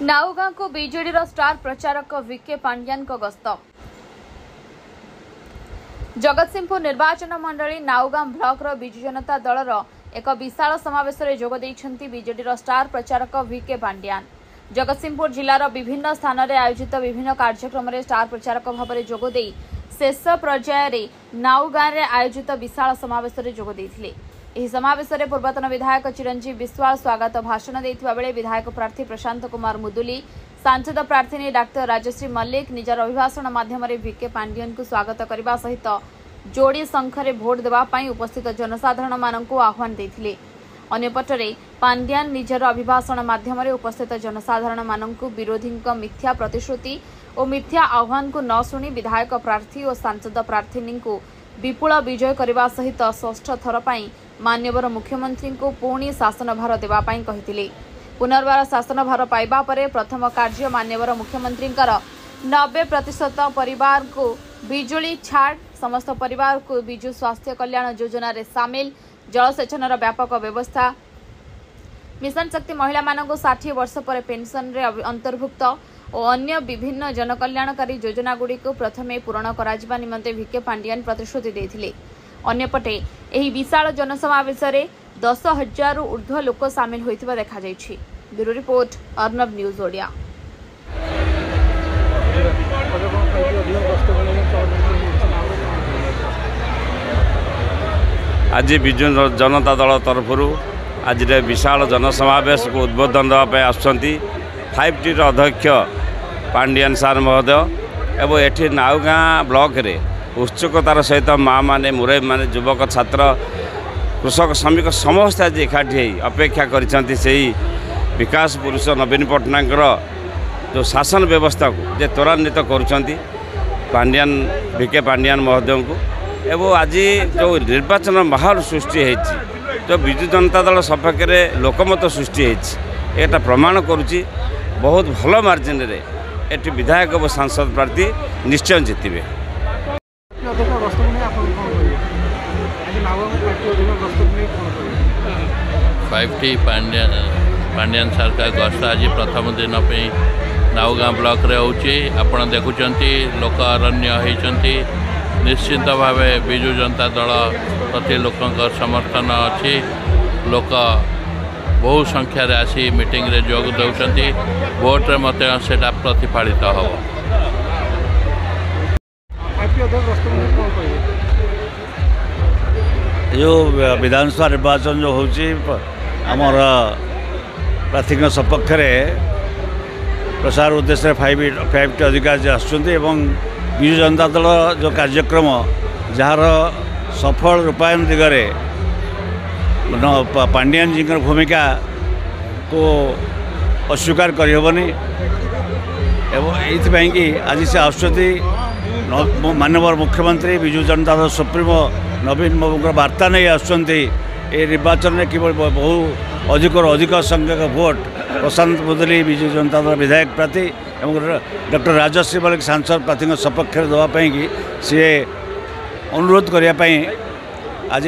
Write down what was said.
नाउगाँ को BJD star प्रचारक विके पांड्यान गस्त। जगतसिंहपुर निर्वाचन मंडली नाउगाँ ब्लॉक विजु जनता दलर एक विशाल समावेश में जोग देइछन्ति बीजेडी स्टार प्रचारक विके पांड्यान। जगतसिंहपुर जिलार विभिन्न स्थान में आयोजित विभिन्न कार्यक्रम में स्टार प्रचारक भाव में जोग देइ शेष पर्यायर नाउगाँ में आयोजित विशाल समावेश में जोग देइथिले। ଏହି ସମାବେଶରେ ପୂର୍ବତନ ବିଧାୟକ ଚିରଞ୍ଜୀବ ବିଶ୍ୱାଳ ସ୍ୱାଗତ ଭାଷଣ ଦେଇଥିବା ବେଳେ ବିଧାୟକ ପ୍ରାର୍ଥୀ ପ୍ରଶାନ୍ତ କୁମାର ମୁଦୁଲି, ସାଂସଦ ପ୍ରାର୍ଥିନୀ ଡାକ୍ତର ରାଜଶ୍ରୀ ମଲ୍ଲିକ ନିଜର ଅଭିଭାଷଣ ମାଧ୍ୟମରେ ଭିକେ ପାଣ୍ଡିୟନଙ୍କୁ ସ୍ୱାଗତ କରିବା ସହିତ ଯୋଡ଼ି ସଂଖ୍ୟାରେ ଭୋଟ ଦେବା ପାଇଁ ଉପସ୍ଥିତ ଜନସାଧାରଣମାନଙ୍କୁ ଆହ୍ୱାନ ଦେଇଥିଲେ। ଅନ୍ୟପଟରେ ପାଣ୍ଡିୟାନ ନିଜର ଅଭିଭାଷଣ ମାଧ୍ୟମରେ ଉପସ୍ଥିତ ଜନସାଧାରଣମାନଙ୍କୁ ବିରୋଧୀଙ୍କ ମିଥ୍ୟା ପ୍ରତିଶ୍ରୁତି ଓ ମିଥ୍ୟା ଆହ୍ୱାନକୁ ନ ଶୁଣି ବିଧାୟକ ପ୍ରାର୍ଥୀ ଓ ସାଂସଦ ପ୍ରାର୍ଥିନୀଙ୍କୁ विपुल विजय करने सहित षष्ठ थर पर माननीय मुख्यमंत्री को पुणी शासन भार देवाई कही। पुनर्बार शासन भार पाइबा परे प्रथम कार्य माननीय मुख्यमंत्री 90% परिवार को बिजुली छाड़, समस्त परिवार को विजु स्वास्थ्य कल्याण योजना रे सामिल, जलसेचन व्यापक व्यवस्था, मिशन शक्ति महिला मानक 60 वर्ष पर पेंशन रे अंतर्भुक्त और अन्य विभिन्न जनकल्याणकारी योजना गुड़िक प्रथमे पूरण करा निमंते विके पांड्यान प्रतिश्रुति देथिले। अन्यपटे एही विशाल जनसमावेश में 10,000 ऊर्ध्व लोक सामिल होइतिबा देखा जायछि। Bureau report, Arnab news Odia. आज विजु जनता दल तरफ आज विशाल जनसमावेश को उद्बोधन देवाई आसुँच 5T अध्यक्ष पांड्यान सार महोदय एवं एठी नाउगाँ ब्लॉक रे उत्सुकतार सहित माँ माने मुरई माने युवक छात्र कृषक श्रमिक समस्त आज एकाठी अपेक्षा करिसेंती सेही विकास पुरुष नवीन पट्टनायक जो शासन व्यवस्था को जे त्वरान्वित करुछंती पांड्यान विके पांड्यान महोदय को एवं आज जो निर्वाचन माहौल सृष्टि होती जो विजु जनता दल सपक्ष में लोकमत सृष्टि होती एटा प्रमाण करुच्ची बहुत भल मार्जिन रे एटी विधायक और सांसद प्रार्थी निश्चय जितबे। 5T पांड्यान सरकार गस्त आज प्रथम दिन पे नाउगाँ ब्लॉक रे होची। आपण देखुचंती लोक अरण्य होती निश्चित भाव विजु जनता दल प्रति लोकंकर समर्थन अच्छी। लोक बहु संख्यार आसी मीटिंग रे जोग दौरान भोट रे मत से प्रतिफलित हो। जो विधानसभा निर्वाचन जो होमर प्रार्थी सपक्ष प्रसार उद्देश्य 5T अधिकारी आसुँच विजु जनता दल जो कार्यक्रम जार सफल रूपायन दिगरे पांड्यान जी भूमिका को अस्वीकार करहबनी एवं कि आज से आसुँच माननीय मुख्यमंत्री विजु जनता दल सुप्रीमो नवीन बाबू वार्ता नहीं आसुँच निर्वाचन में केवल बहु अधिक संख्यक भोट प्रशांत मुदुली विजु जनता दल विधायक प्रार्थी और डॉक्टर राजश्री मल्लिक सांसद प्रार्थी सपक्ष देवाई कि सी अनुरोध करने आज